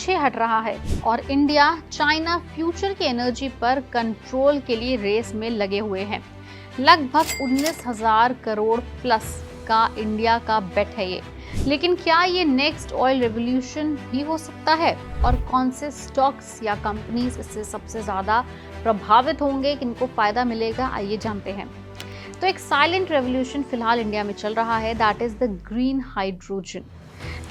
पीछे हट रहा है और इंडिया चाइना फ्यूचर की एनर्जी पर कंट्रोल के लिए रेस में लगे हुए हैं। लगभग 19,000 करोड़ प्लस का इंडिया का बेट है ये। लेकिन क्या ये नेक्स्ट ऑयल रेवोल्यूशन भी हो सकता है और कौन से स्टॉक्स या कंपनीज इससे सबसे ज्यादा प्रभावित होंगे, किनको फायदा मिलेगा, आइए जानते हैं। तो एक साइलेंट रेवोल्यूशन फिलहाल इंडिया में चल रहा है, that is the green hydrogen.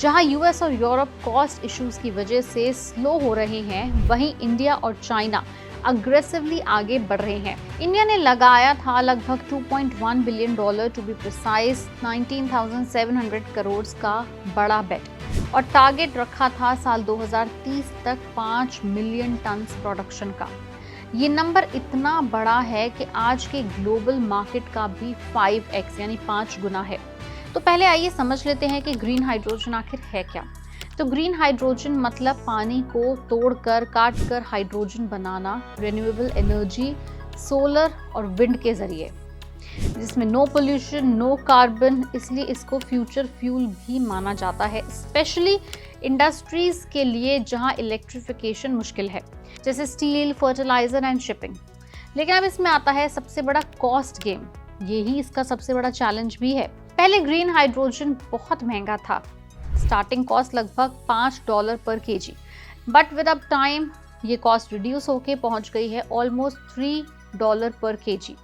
जहां यूएस और यूरोप कॉस्ट इश्यूज की वजह से स्लो हो रहे हैं, वहीं इंडिया और चाइना अग्रेसिवली आगे बढ़ रहे हैं। इंडिया ने लगाया था लगभग $2.1 billion, to be precise 19,700 crore का बड़ा बेट और टारगेट रखा था साल 2030 तक 5 मिलियन टन प्रोडक्शन का। ये नंबर इतना बड़ा है कि आज के ग्लोबल मार्केट का भी 5x यानी 5 गुना है। तो पहले आइए समझ लेते हैं कि ग्रीन हाइड्रोजन आखिर है क्या। तो ग्रीन हाइड्रोजन मतलब पानी को तोड़कर काटकर हाइड्रोजन बनाना रिन्यूएबल एनर्जी, सोलर और विंड के जरिए, जिसमें नो पोल्यूशन, नो कार्बन, इसलिए इसको फ्यूचर फ्यूल भी माना जाता है, स्पेशली इंडस्ट्रीज के लिए जहां इलेक्ट्रिफिकेशन मुश्किल है, जैसे स्टील, फर्टिलाइजर एंड शिपिंग। लेकिन अब इसमें आता है सबसे बड़ा कॉस्ट गेम। यही इसका सबसे बड़ा चैलेंज भी है। पहले ग्रीन हाइड्रोजन बहुत महंगा था, स्टार्टिंग कॉस्ट लगभग $5 पर KG, but with up time ये कॉस्ट रिड्यूस होके पहुंच गई है ऑलमोस्ट $3 पर केजी।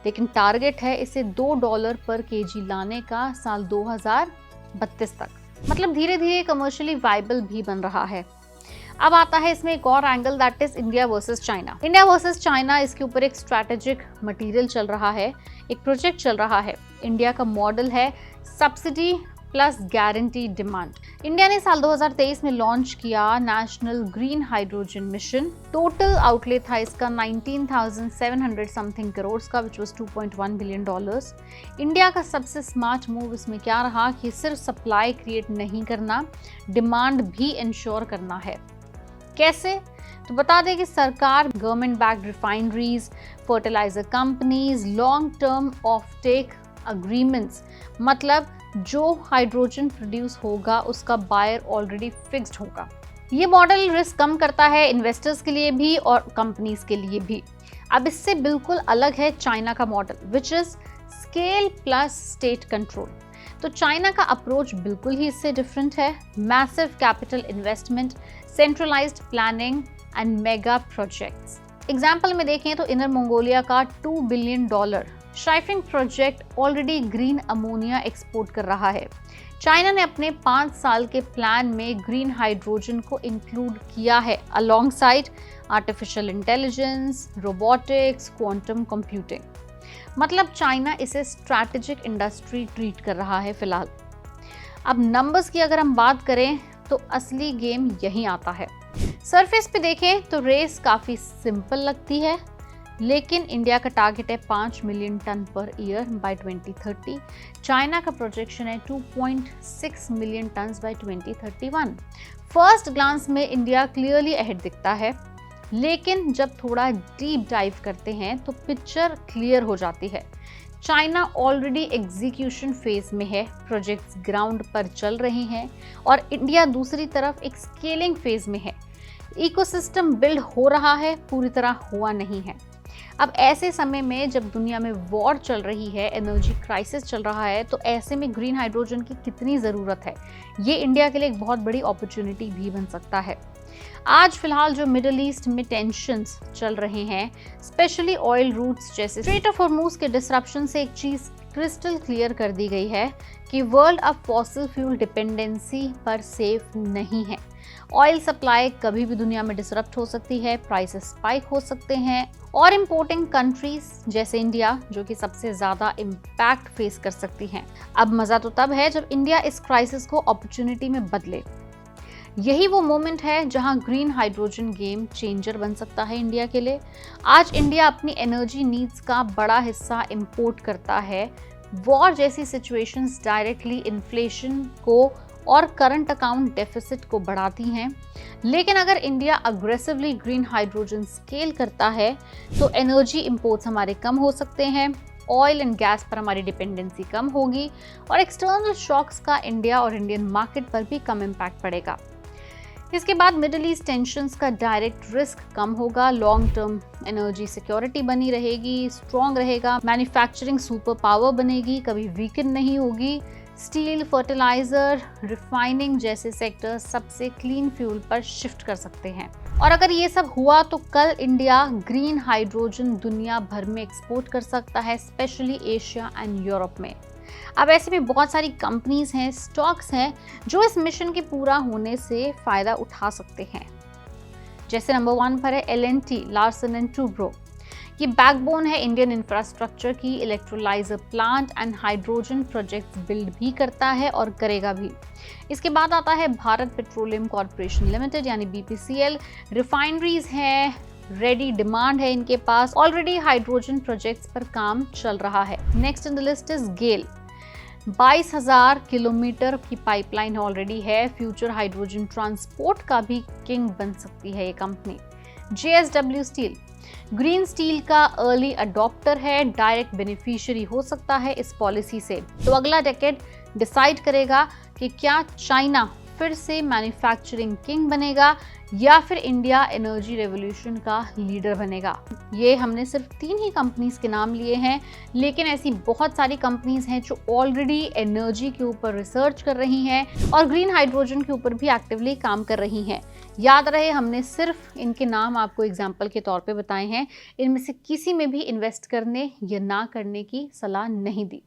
लेकिन टारगेट है इसे $2 पर केजी लाने का साल 2032 तक। मतलब धीरे धीरे कमर्शियली वाइबल भी बन रहा है। अब आता है इसमें एक और angle, that is India versus China. India versus China, इसके ऊपर एक स्ट्रैटेजिक मटेरियल चल रहा है, एक प्रोजेक्ट चल रहा है। इंडिया का मॉडल है subsidy plus guarantee demand. India ने साल 2023 में लॉन्च किया national green hydrogen mission. Total outlay था इसका 19,700 समथिंग करोड़ का, विच वाज $2.1 बिलियन। इंडिया का सबसे स्मार्ट मूव इसमें क्या रहा कि सिर्फ सप्लाई क्रिएट नहीं करना, डिमांड भी इंश्योर करना है। कैसे? तो बता दें कि सरकार, government backed refineries, fertiliser companies, long term offtake agreements, मतलब जो हाइड्रोजन प्रोड्यूस होगा उसका बायर ऑलरेडी फिक्स्ड होगा। ये मॉडल रिस्क कम करता है इन्वेस्टर्स के लिए भी और कंपनीज के लिए भी। अब इससे बिल्कुल अलग है चाइना का model, which is scale plus state control. तो चाइना का अप्रोच बिल्कुल ही इससे डिफरेंट है। Massive capital investment, centralised planning and mega projects. Example में देखें तो इनर मंगोलिया का $2 बिलियन शाइफिंग project already green ammonia export कर रहा है। चाइना ने अपने 5 साल के प्लान में ग्रीन हाइड्रोजन को इंक्लूड किया है alongside artificial intelligence, robotics, quantum computing. मतलब चाइना इसे स्ट्रैटेजिक इंडस्ट्री ट्रीट कर रहा है फिलहाल। अब नंबर्स की अगर हम बात करें तो असली गेम यहीं आता है। सरफेस पे देखें तो रेस काफी सिंपल लगती है, लेकिन इंडिया का टारगेट है 5 million tonne per year by 2030। China का प्रोजेक्शन है 2.6 million tonne by 2031। First glance में इंडिया क्लियरली अहेड दिखता है, लेकिन जब थोड़ा डीप डाइव करते हैं तो पिक्चर क्लियर हो जाती है। चाइना ऑलरेडी एग्जीक्यूशन फेज में है, प्रोजेक्ट्स ग्राउंड पर चल रहे हैं, और इंडिया दूसरी तरफ एक स्केलिंग फेज में है। इकोसिस्टम बिल्ड हो रहा है, पूरी तरह हुआ नहीं है। अब ऐसे समय में जब दुनिया में वॉर चल रही है, एनर्जी क्राइसिस चल रहा है, तो ऐसे में ग्रीन हाइड्रोजन की कितनी ज़रूरत है, ये इंडिया के लिए एक बहुत बड़ी अपॉर्चुनिटी भी बन सकता है। आज फिलहाल जो मिडिल ईस्ट में टेंशन्स चल रहे हैं, स्पेशली ऑयल रूट्स जैसे स्ट्रेट ऑफ हॉर्मूज के डिसरप्शन से एक चीज़ क्रिस्टल क्लियर कर दी गई है कि वर्ल्ड अब फॉसिल फ्यूल डिपेंडेंसी पर सेफ नहीं है। ऑयल सप्लाई कभी भी दुनिया में डिसरप्ट हो सकती है, प्राइसेस स्पाइक हो सकते हैं, और इंपोर्टिंग कंट्रीज जैसे इंडिया, जो कि सबसे ज़्यादा इम्पैक्ट फेस कर सकती हैं। अब मज़ा तो तब है जब इंडिया इस क्राइसिस को अपॉर्चुनिटी में बदले। यही वो मोमेंट है जहां ग्रीन हाइड्रोजन गेम चेंजर बन सकता है इंडिया के लिए। आज इंडिया अपनी एनर्जी नीड्स का बड़ा हिस्सा इंपोर्ट करता है। वॉर जैसी सिचुएशंस डायरेक्टली इन्फ्लेशन को और करंट अकाउंट डेफिसिट को बढ़ाती हैं। लेकिन अगर India aggressively green hydrogen scale करता है तो एनर्जी इंपोर्ट्स हमारे कम हो सकते हैं, ऑयल एंड गैस पर हमारी डिपेंडेंसी कम होगी, और एक्सटर्नल शॉक्स का इंडिया और इंडियन मार्केट पर भी कम इम्पैक्ट पड़ेगा। इसके बाद मिडिल ईस्ट टेंशंस का डायरेक्ट रिस्क कम होगा, लॉन्ग टर्म एनर्जी सिक्योरिटी बनी रहेगी, स्ट्रॉन्ग रहेगा, मैन्युफैक्चरिंग सुपर पावर बनेगी, कभी वीकन नहीं होगी। स्टील, फर्टिलाइजर, रिफाइनिंग जैसे सेक्टर सबसे क्लीन फ्यूल पर शिफ्ट कर सकते हैं। और अगर ये सब हुआ तो कल इंडिया ग्रीन हाइड्रोजन दुनिया भर में एक्सपोर्ट कर सकता है, स्पेशली एशिया एंड यूरोप में। अब ऐसे में बहुत सारी कंपनीज हैं, स्टॉक्स हैं जो इस मिशन के पूरा होने से फायदा उठा सकते हैं। जैसे नंबर 1 पर है L&T, लार्सन एंड टूब्रो। ये बैकबोन है इंडियन इंफ्रास्ट्रक्चर की, electrolyser plant and hydrogen projects build भी करता है और करेगा भी। इसके बाद आता है भारत पेट्रोलियम कॉर्पोरेशन लिमिटेड यानी BPCL। रिफाइनरीज हैं, रेडी डिमांड है इनके पास, ऑलरेडी हाइड्रोजन प्रोजेक्ट्स पर काम चल रहा है। Next in the list is GAIL. 22,000 kilometre की पाइपलाइन ऑलरेडी है, फ्यूचर हाइड्रोजन ट्रांसपोर्ट का भी किंग बन सकती है ये company. JSW steel green steel का अर्ली अडॉप्टर है, डायरेक्ट बेनिफिशियरी हो सकता है इस पॉलिसी से। तो अगला डेकेड डिसाइड करेगा कि क्या चाइना फिर से मैन्युफैक्चरिंग किंग बनेगा या फिर इंडिया एनर्जी रेवोल्यूशन का लीडर बनेगा। ये हमने सिर्फ 3 ही कंपनीज के नाम लिए हैं, लेकिन ऐसी बहुत सारी कंपनीज हैं जो ऑलरेडी एनर्जी के ऊपर रिसर्च कर रही हैं और ग्रीन हाइड्रोजन के ऊपर भी एक्टिवली काम कर रही हैं। याद रहे, हमने सिर्फ इनके नाम आपको एग्जाम्पल के तौर पे बताए हैं, इनमें से किसी में भी इन्वेस्ट करने या ना करने की सलाह नहीं दी।